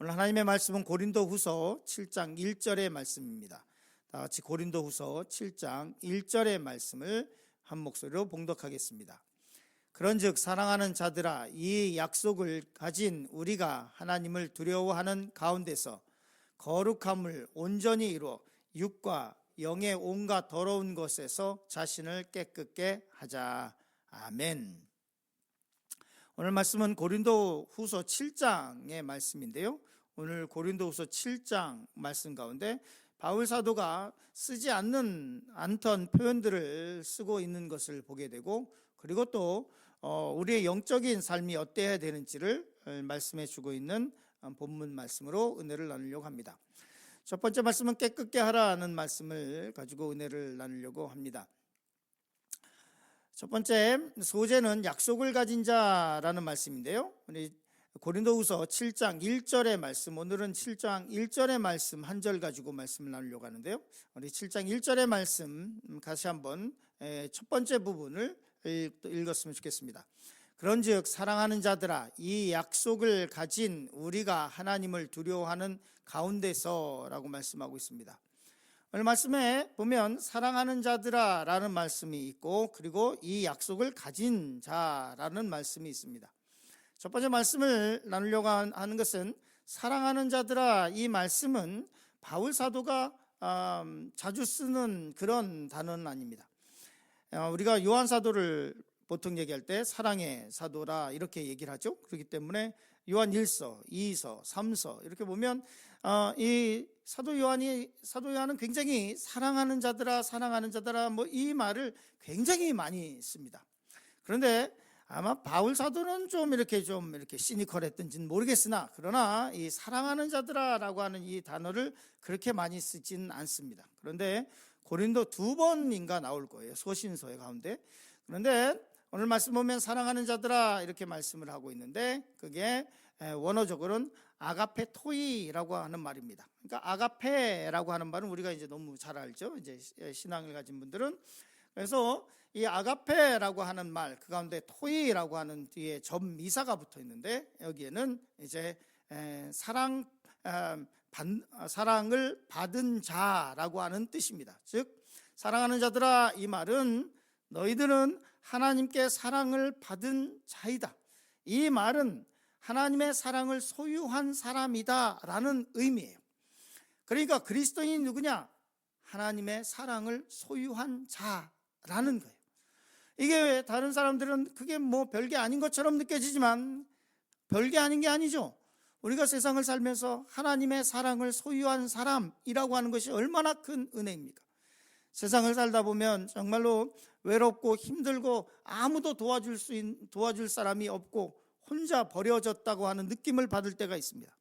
오늘 하나님의 말씀은 고린도후서 7장 1절의 말씀입니다. 다 같이 고린도후서 7장 1절의 말씀을 한 목소리로 봉독하겠습니다. 그런즉 사랑하는 자들아, 이 약속을 가진 우리가 하나님을 두려워하는 가운데서 거룩함을 온전히 이루어 육과 영의 온갖 더러운 것에서 자신을 깨끗게 하자. 아멘. 오늘 말씀은 고린도후서 7장의 말씀인데요. 오늘 고린도후서 7장 말씀 가운데 바울 사도가 쓰지 않던 표현들을 쓰고 있는 것을 보게 되고, 그리고 또 우리의 영적인 삶이 어때야 되는지를 말씀해 주고 있는 본문 말씀으로 은혜를 나누려고 합니다. 첫 번째 말씀은 깨끗게 하라는 말씀을 가지고 은혜를 나누려고 합니다. 첫 번째 소재는 약속을 가진 자라는 말씀인데요. 우리 고린도후서 7장 1절의 말씀, 오늘은 7장 1절의 말씀 한 절 가지고 말씀을 나누려고 하는데요. 우리 7장 1절의 말씀 다시 한번 첫 번째 부분을 읽었으면 좋겠습니다. 그런즉 사랑하는 자들아, 이 약속을 가진 우리가 하나님을 두려워하는 가운데서라고 말씀하고 있습니다. 오늘 말씀에 보면 사랑하는 자들아 라는 말씀이 있고, 그리고 이 약속을 가진 자라는 말씀이 있습니다. 첫 번째 말씀을 나누려고 하는 것은 사랑하는 자들아, 이 말씀은 바울 사도가 자주 쓰는 그런 단어는 아닙니다. 우리가 요한 사도를 보통 얘기할 때 사랑의 사도라 이렇게 얘기를 하죠. 그렇기 때문에 요한 1서, 2서, 3서 이렇게 보면 이 사도 요한은 굉장히 사랑하는 자들아 뭐 이 말을 굉장히 많이 씁니다. 그런데 아마 바울 사도는 좀 이렇게 시니컬했던지는 모르겠으나, 그러나 이 사랑하는 자들아라고 하는 이 단어를 그렇게 많이 쓰진 않습니다. 그런데 고린도 2번인가 나올 거예요, 소신서의 가운데. 그런데 오늘 말씀 보면 사랑하는 자들아 이렇게 말씀을 하고 있는데, 그게 원어적으로는 아가페 토이라고 하는 말입니다. 그러니까 아가페라고 하는 말은 우리가 이제 너무 잘 알죠, 이제 신앙을 가진 분들은. 그래서 이 아가페라고 하는 말, 그 가운데 토이라고 하는 뒤에 접미사가 붙어 있는데, 여기에는 이제 사랑을 받은 자라고 하는 뜻입니다. 즉 사랑하는 자들아, 이 말은 너희들은 하나님께 사랑을 받은 자이다, 이 말은 하나님의 사랑을 소유한 사람이다 라는 의미예요. 그러니까 그리스도인이 누구냐? 하나님의 사랑을 소유한 자라는 거예요. 이게 다른 사람들은 그게 뭐 별게 아닌 것처럼 느껴지지만 별게 아닌 게 아니죠. 우리가 세상을 살면서 하나님의 사랑을 소유한 사람이라고 하는 것이 얼마나 큰 은혜입니까? 세상을 살다 보면 정말로 외롭고 힘들고 아무도 도와줄 사람이 없고 혼자 버려졌다고 하는 느낌을 받을 때가 있습니다.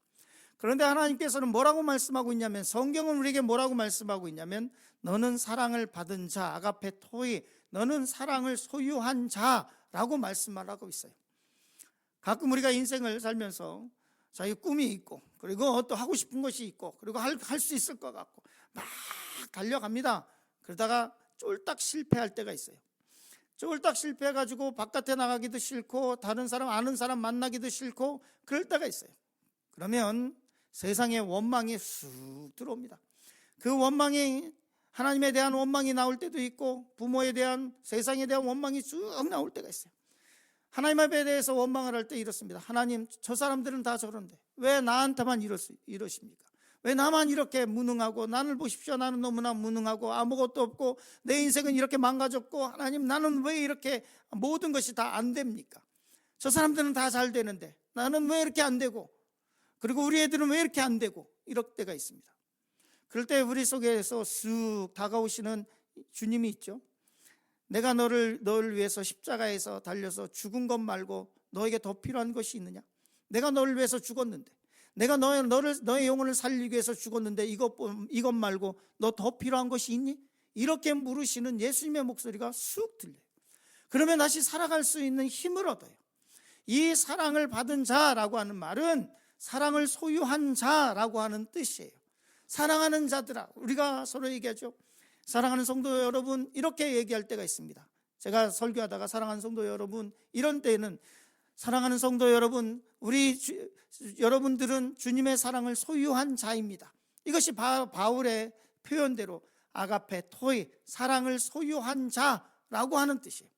그런데 하나님께서는 뭐라고 말씀하고 있냐면, 성경은 우리에게 뭐라고 말씀하고 있냐면, 너는 사랑을 받은 자, 아가페 토이, 너는 사랑을 소유한 자라고 말씀을 하고 있어요. 가끔 우리가 인생을 살면서 자기 꿈이 있고, 그리고 또 하고 싶은 것이 있고, 그리고 할 수 있을 것 같고 막 달려갑니다. 그러다가 쫄딱 실패할 때가 있어요. 쫄딱 실패해가지고 바깥에 나가기도 싫고 다른 사람, 아는 사람 만나기도 싫고 그럴 때가 있어요. 그러면 세상에 원망이 쑥 들어옵니다. 그 원망이, 하나님에 대한 원망이 나올 때도 있고, 부모에 대한, 세상에 대한 원망이 쭉 나올 때가 있어요. 하나님 앞에 대해서 원망을 할 때 이렇습니다. 하나님, 저 사람들은 다 저런데 왜 나한테만 이러십니까? 왜 나만 이렇게 무능하고, 나를 보십시오, 나는 너무나 무능하고 아무것도 없고 내 인생은 이렇게 망가졌고, 하나님 나는 왜 이렇게 모든 것이 다 안 됩니까? 저 사람들은 다 잘 되는데 나는 왜 이렇게 안 되고, 그리고 우리 애들은 왜 이렇게 안 되고, 이럴 때가 있습니다. 그럴 때 우리 속에서 쑥 다가오시는 주님이 있죠. 내가 너를 위해서 십자가에서 달려서 죽은 것 말고 너에게 더 필요한 것이 있느냐? 내가 너를 위해서 죽었는데, 내가 너의 영혼을 살리기 위해서 죽었는데 이것 말고 너 더 필요한 것이 있니? 이렇게 물으시는 예수님의 목소리가 쑥 들려요. 그러면 다시 살아갈 수 있는 힘을 얻어요. 이 사랑을 받은 자라고 하는 말은 사랑을 소유한 자라고 하는 뜻이에요. 사랑하는 자들아, 우리가 서로 얘기하죠. 사랑하는 성도 여러분, 이렇게 얘기할 때가 있습니다. 제가 설교하다가 사랑하는 성도 여러분, 이런 때에는 사랑하는 성도 여러분, 여러분들은 주님의 사랑을 소유한 자입니다. 이것이 바울의 표현대로 아가페 토이, 사랑을 소유한 자라고 하는 뜻이에요.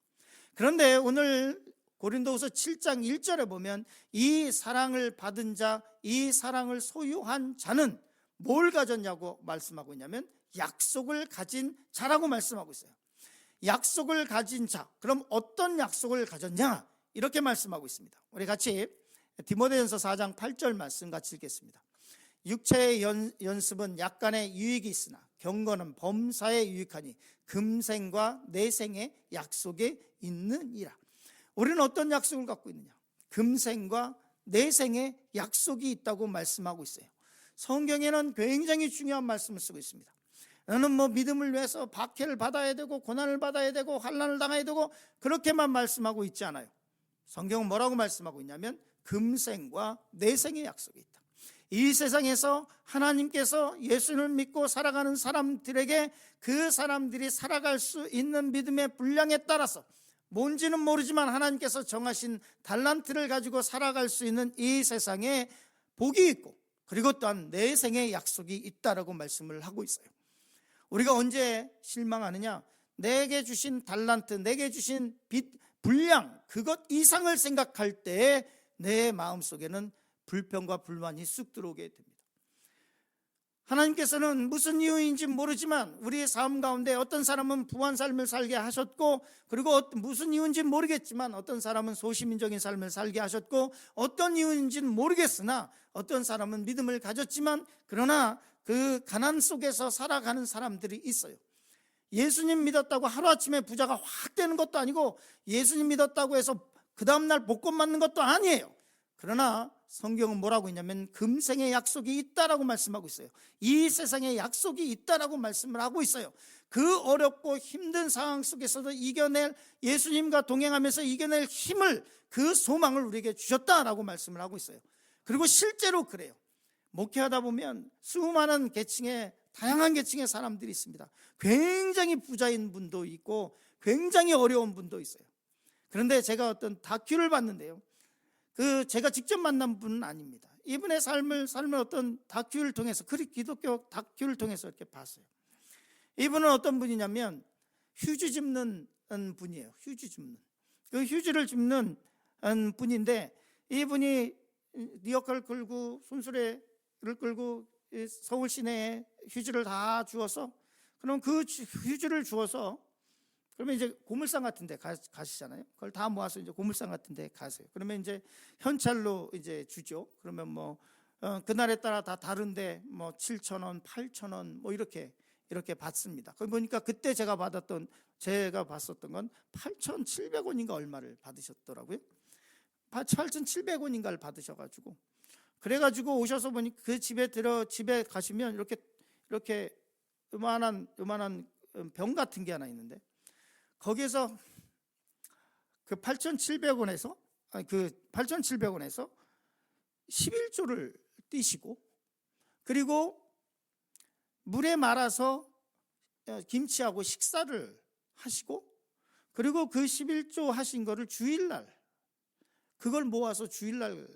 그런데 오늘 고린도후서 7장 1절에 보면 이 사랑을 받은 자, 이 사랑을 소유한 자는 뭘 가졌냐고 말씀하고 있냐면 약속을 가진 자라고 말씀하고 있어요. 약속을 가진 자, 그럼 어떤 약속을 가졌냐? 이렇게 말씀하고 있습니다. 우리 같이 디모데전서 4장 8절 말씀 같이 읽겠습니다. 육체의 연습은 약간의 유익이 있으나 경건은 범사에 유익하니 금생과 내생의 약속에 있느니라. 우리는 어떤 약속을 갖고 있느냐? 금생과 내생의 약속이 있다고 말씀하고 있어요. 성경에는 굉장히 중요한 말씀을 쓰고 있습니다. 너는 믿음을 위해서 박해를 받아야 되고 고난을 받아야 되고 환난을 당해야 되고 그렇게만 말씀하고 있지 않아요. 성경은 뭐라고 말씀하고 있냐면 금생과 내생의 약속이 있다. 이 세상에서 하나님께서 예수를 믿고 살아가는 사람들에게 그 사람들이 살아갈 수 있는 믿음의 분량에 따라서 뭔지는 모르지만 하나님께서 정하신 달란트를 가지고 살아갈 수 있는 이 세상에 복이 있고 그리고 또한 내생의 약속이 있다라고 말씀을 하고 있어요. 우리가 언제 실망하느냐? 내게 주신 달란트, 내게 주신 빚, 분량, 그것 이상을 생각할 때에 내 마음속에는 불평과 불만이 쑥 들어오게 됩니다. 하나님께서는 무슨 이유인지 모르지만 우리의 삶 가운데 어떤 사람은 부한 삶을 살게 하셨고, 그리고 무슨 이유인지 모르겠지만 어떤 사람은 소시민적인 삶을 살게 하셨고, 어떤 이유인지는 모르겠으나 어떤 사람은 믿음을 가졌지만 그러나 그 가난 속에서 살아가는 사람들이 있어요. 예수님 믿었다고 하루아침에 부자가 확 되는 것도 아니고 예수님 믿었다고 해서 그 다음날 복권 맞는 것도 아니에요. 그러나 성경은 뭐라고 있냐면 금생의 약속이 있다라고 말씀하고 있어요. 이 세상에 약속이 있다라고 말씀을 하고 있어요. 그 어렵고 힘든 상황 속에서도 이겨낼, 예수님과 동행하면서 이겨낼 힘을, 그 소망을 우리에게 주셨다라고 말씀을 하고 있어요. 그리고 실제로 그래요. 목회하다 보면 수많은 계층의, 다양한 계층의 사람들이 있습니다. 굉장히 부자인 분도 있고 굉장히 어려운 분도 있어요. 그런데 제가 어떤 다큐를 봤는데요, 제가 직접 만난 분은 아닙니다. 이분의 삶을 어떤 다큐를 통해서, 기독교 다큐를 통해서 이렇게 봤어요. 이분은 어떤 분이냐면 휴지 짚는 분이에요. 휴지 짚는, 그 휴지를 짚는 분인데, 이분이 리어카를 끌고 순수레를 끌고 서울 시내에 휴지를 다 주어서, 그럼 그 휴지를 주어서 그러면 이제 고물상 같은 데 가시잖아요. 그걸 다 모아서 이제 고물상 같은 데 가세요. 그러면 이제 현찰로 이제 주죠. 그러면 그날에 따라 다 다른데 7,000원, 8,000원 이렇게 받습니다. 거기 보니까 그때 제가 봤었던 건 8,700원인가 얼마를 받으셨더라고요. 8,700원인가를 받으셔가지고, 그래가지고 오셔서 보니 그 집에 가시면 이렇게 요만한 병 같은 게 하나 있는데, 거기에서 그 8,700원에서 11조를 띄시고, 그리고 물에 말아서 김치하고 식사를 하시고, 그리고 그 11조 하신 거를 주일날 그걸 모아서 주일날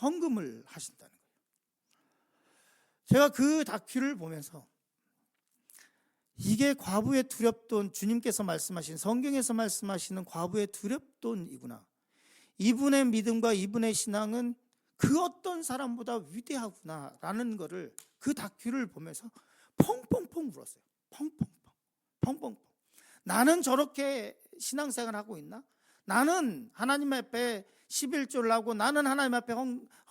헌금을 하신다는 거예요. 제가 그 다큐를 보면서 이게 과부의 두렵돈, 주님께서 말씀하신, 성경에서 말씀하시는 과부의 두렵돈이구나. 이분의 믿음과 이분의 신앙은 그 어떤 사람보다 위대하구나라는 거를 그 다큐를 보면서 펑펑펑 울었어요. 펑펑펑. 나는 저렇게 신앙생활하고 있나? 나는 하나님 앞에 11조를 하고 나는 하나님 앞에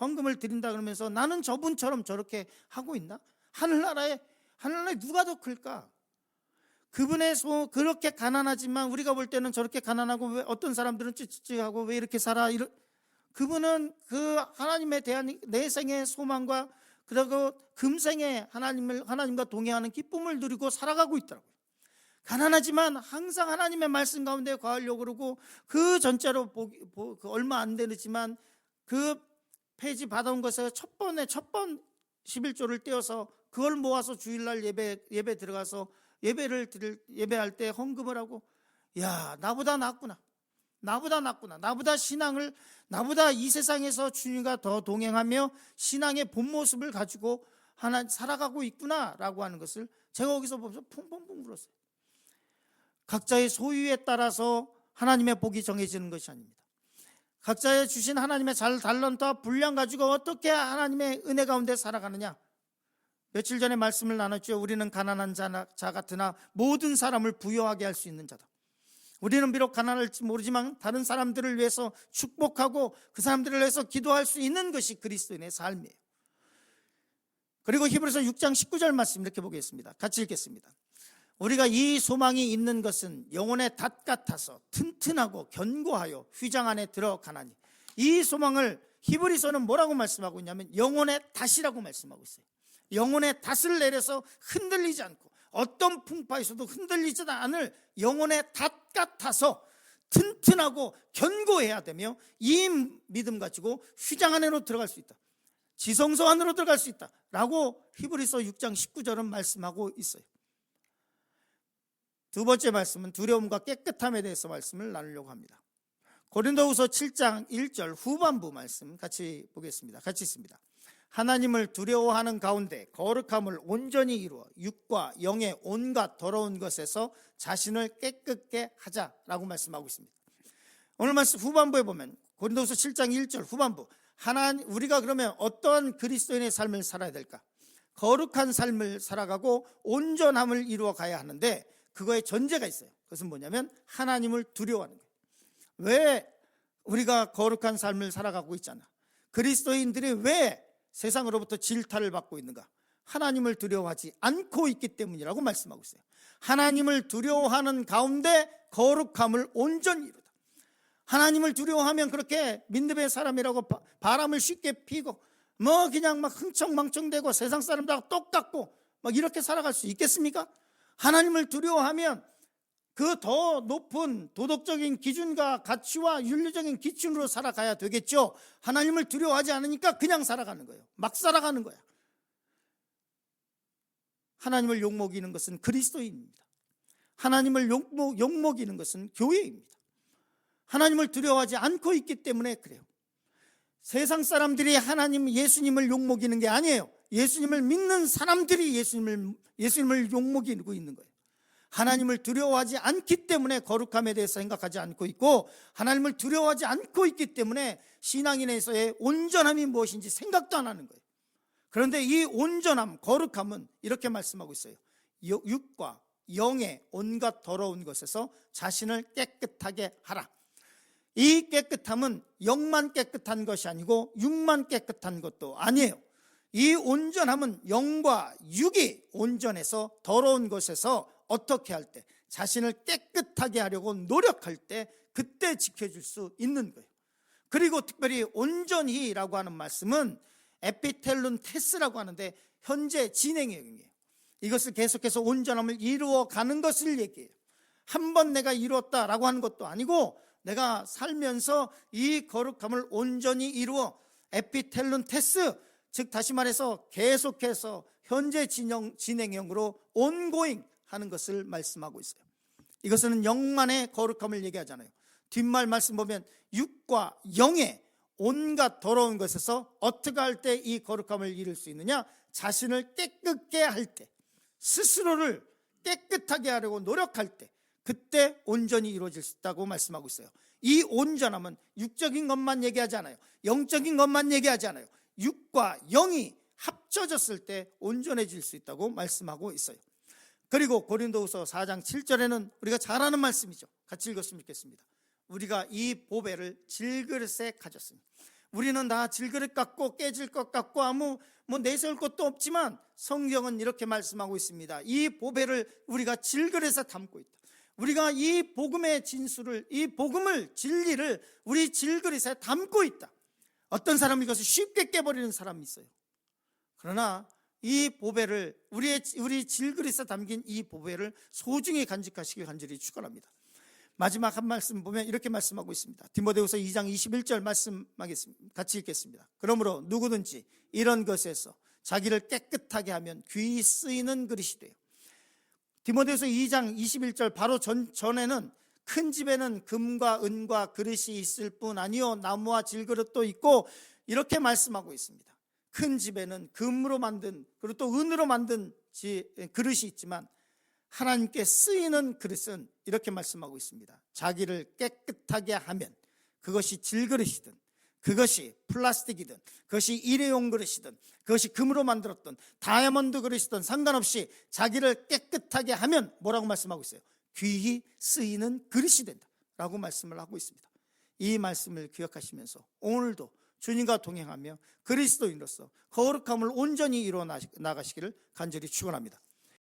헌금을 드린다 그러면서 나는 저분처럼 저렇게 하고 있나? 하늘나라에 누가 더 클까? 그분의 그렇게 가난하지만 우리가 볼 때는 저렇게 가난하고, 왜 어떤 사람들은 찌찌하고 왜 이렇게 살아? 그분은 그 하나님에 대한 내생의 소망과 그리고 금생에 하나님과 동행하는 기쁨을 누리고 살아가고 있더라고요. 가난하지만 항상 하나님의 말씀 가운데 거하려고 그러고, 그 전자로 얼마 안 되지만 그 폐지 받아온 것에 첫 번 11조를 떼어서 그걸 모아서 주일날 예배 들어가서 예배할 때 헌금을 하고, 야, 나보다 낫구나. 나보다 낫구나. 나보다 이 세상에서 주님과 더 동행하며 신앙의 본 모습을 가지고 하나 살아가고 있구나라고 하는 것을 제가 거기서 보면서 펑펑펑 울었어요. 각자의 소유에 따라서 하나님의 복이 정해지는 것이 아닙니다. 각자의 주신 하나님의 달란트와 분량 가지고 어떻게 하나님의 은혜 가운데 살아가느냐. 며칠 전에 말씀을 나눴죠. 우리는 가난한 자 같으나 모든 사람을 부유하게 할 수 있는 자다. 우리는 비록 가난할지 모르지만 다른 사람들을 위해서 축복하고 그 사람들을 위해서 기도할 수 있는 것이 그리스도인의 삶이에요. 그리고 히브리서 6장 19절 말씀 이렇게 보겠습니다. 같이 읽겠습니다. 우리가 이 소망이 있는 것은 영혼의 닷 같아서 튼튼하고 견고하여 휘장 안에 들어가나니, 이 소망을 히브리서는 뭐라고 말씀하고 있냐면 영혼의 닷이라고 말씀하고 있어요. 영혼의 닷을 내려서 흔들리지 않고 어떤 풍파에서도 흔들리지 않을 영혼의 닷 같아서 튼튼하고 견고해야 되며, 이 믿음 가지고 휘장 안으로 들어갈 수 있다, 지성소 안으로 들어갈 수 있다 라고 히브리서 6장 19절은 말씀하고 있어요. 두 번째 말씀은 두려움과 깨끗함에 대해서 말씀을 나누려고 합니다. 고린도후서 7장 1절 후반부 말씀 같이 보겠습니다. 같이 있습니다. 하나님을 두려워하는 가운데 거룩함을 온전히 이루어 육과 영의 온갖 더러운 것에서 자신을 깨끗게 하자라고 말씀하고 있습니다. 오늘 말씀 후반부에 보면 고린도후서 7장 1절 후반부, 우리가 그러면 어떠한 그리스도인의 삶을 살아야 될까? 거룩한 삶을 살아가고 온전함을 이루어 가야 하는데 그거에 전제가 있어요. 그것은 뭐냐면 하나님을 두려워하는 거예요. 왜 우리가 거룩한 삶을 살아가고 있잖아. 그리스도인들이 왜 세상으로부터 질타를 받고 있는가? 하나님을 두려워하지 않고 있기 때문이라고 말씀하고 있어요. 하나님을 두려워하는 가운데 거룩함을 온전히 이루다. 하나님을 두려워하면 그렇게 민듭의 사람이라고 바람을 쉽게 피고 그냥 막 흥청망청대고 세상 사람들하고 똑같고 이렇게 살아갈 수 있겠습니까? 하나님을 두려워하면 그 더 높은 도덕적인 기준과 가치와 윤리적인 기준으로 살아가야 되겠죠. 하나님을 두려워하지 않으니까 그냥 살아가는 거예요. 막 살아가는 거야. 하나님을 욕먹이는 것은 그리스도인입니다. 하나님을 욕먹이는 것은 교회입니다. 하나님을 두려워하지 않고 있기 때문에 그래요. 세상 사람들이 예수님을 욕먹이는 게 아니에요. 예수님을 믿는 사람들이 예수님을 욕먹이고 있는 거예요. 하나님을 두려워하지 않기 때문에 거룩함에 대해서 생각하지 않고 있고, 하나님을 두려워하지 않고 있기 때문에 신앙인에서의 온전함이 무엇인지 생각도 안 하는 거예요. 그런데 이 온전함, 거룩함은 이렇게 말씀하고 있어요. 육과 영의 온갖 더러운 것에서 자신을 깨끗하게 하라. 이 깨끗함은 영만 깨끗한 것이 아니고 육만 깨끗한 것도 아니에요. 이 온전함은 영과 육이 온전해서 더러운 것에서 어떻게 할 때, 자신을 깨끗하게 하려고 노력할 때 그때 지켜줄 수 있는 거예요. 그리고 특별히 온전히라고 하는 말씀은 에피텔룬 테스라고 하는데 현재 진행형이에요. 이것을 계속해서 온전함을 이루어가는 것을 얘기해요. 한 번 내가 이루었다라고 하는 것도 아니고 내가 살면서 이 거룩함을 온전히 이루어 에피텔룬 테스, 즉 다시 말해서 계속해서 현재 진행형으로 온고잉 하는 것을 말씀하고 있어요. 이것은 영만의 거룩함을 얘기하잖아요. 뒷말 말씀 보면 육과 영의 온갖 더러운 것에서 어떻게 할 때 이 거룩함을 이룰 수 있느냐? 자신을 깨끗게 할 때, 스스로를 깨끗하게 하려고 노력할 때, 그때 온전히 이루어질 수 있다고 말씀하고 있어요. 이 온전함은 육적인 것만 얘기하지 않아요. 영적인 것만 얘기하지 않아요. 육과 영이 합쳐졌을 때 온전해질 수 있다고 말씀하고 있어요. 그리고 고린도후서 4장 7절에는 우리가 잘 아는 말씀이죠. 같이 읽었으면 좋겠습니다. 우리가 이 보배를 질그릇에 가졌으니, 우리는 다 질그릇 같고 깨질 것 같고 아무 내세울 것도 없지만 성경은 이렇게 말씀하고 있습니다. 이 보배를 우리가 질그릇에 담고 있다. 우리가 이 복음의 진수를, 이 복음을, 진리를 우리 질그릇에 담고 있다. 어떤 사람은 이것을 쉽게 깨버리는 사람이 있어요. 그러나 이 보배를, 우리 질그릇에 담긴 이 보배를 소중히 간직하시길 간절히 축원합니다. 마지막 한 말씀 보면 이렇게 말씀하고 있습니다. 디모데후서 2장 21절 말씀하겠습니다. 같이 읽겠습니다. 그러므로 누구든지 이런 것에서 자기를 깨끗하게 하면 귀히 쓰이는 그릇이 돼요. 디모데후서 2장 21절 바로 전에는 큰 집에는 금과 은과 그릇이 있을 뿐 아니요 나무와 질그릇도 있고, 이렇게 말씀하고 있습니다. 큰 집에는 금으로 만든 그리고 또 은으로 만든 그릇이 있지만 하나님께 쓰이는 그릇은 이렇게 말씀하고 있습니다. 자기를 깨끗하게 하면 그것이 질그릇이든 그것이 플라스틱이든 그것이 일회용 그릇이든 그것이 금으로 만들었던 다이아몬드 그릇이든 상관없이 자기를 깨끗하게 하면 뭐라고 말씀하고 있어요? 귀히 쓰이는 그릇이 된다 라고 말씀을 하고 있습니다. 이 말씀을 기억하시면서 오늘도 주님과 동행하며 그리스도인으로서 거룩함을 온전히 이루어 나가시기를 간절히 축원합니다.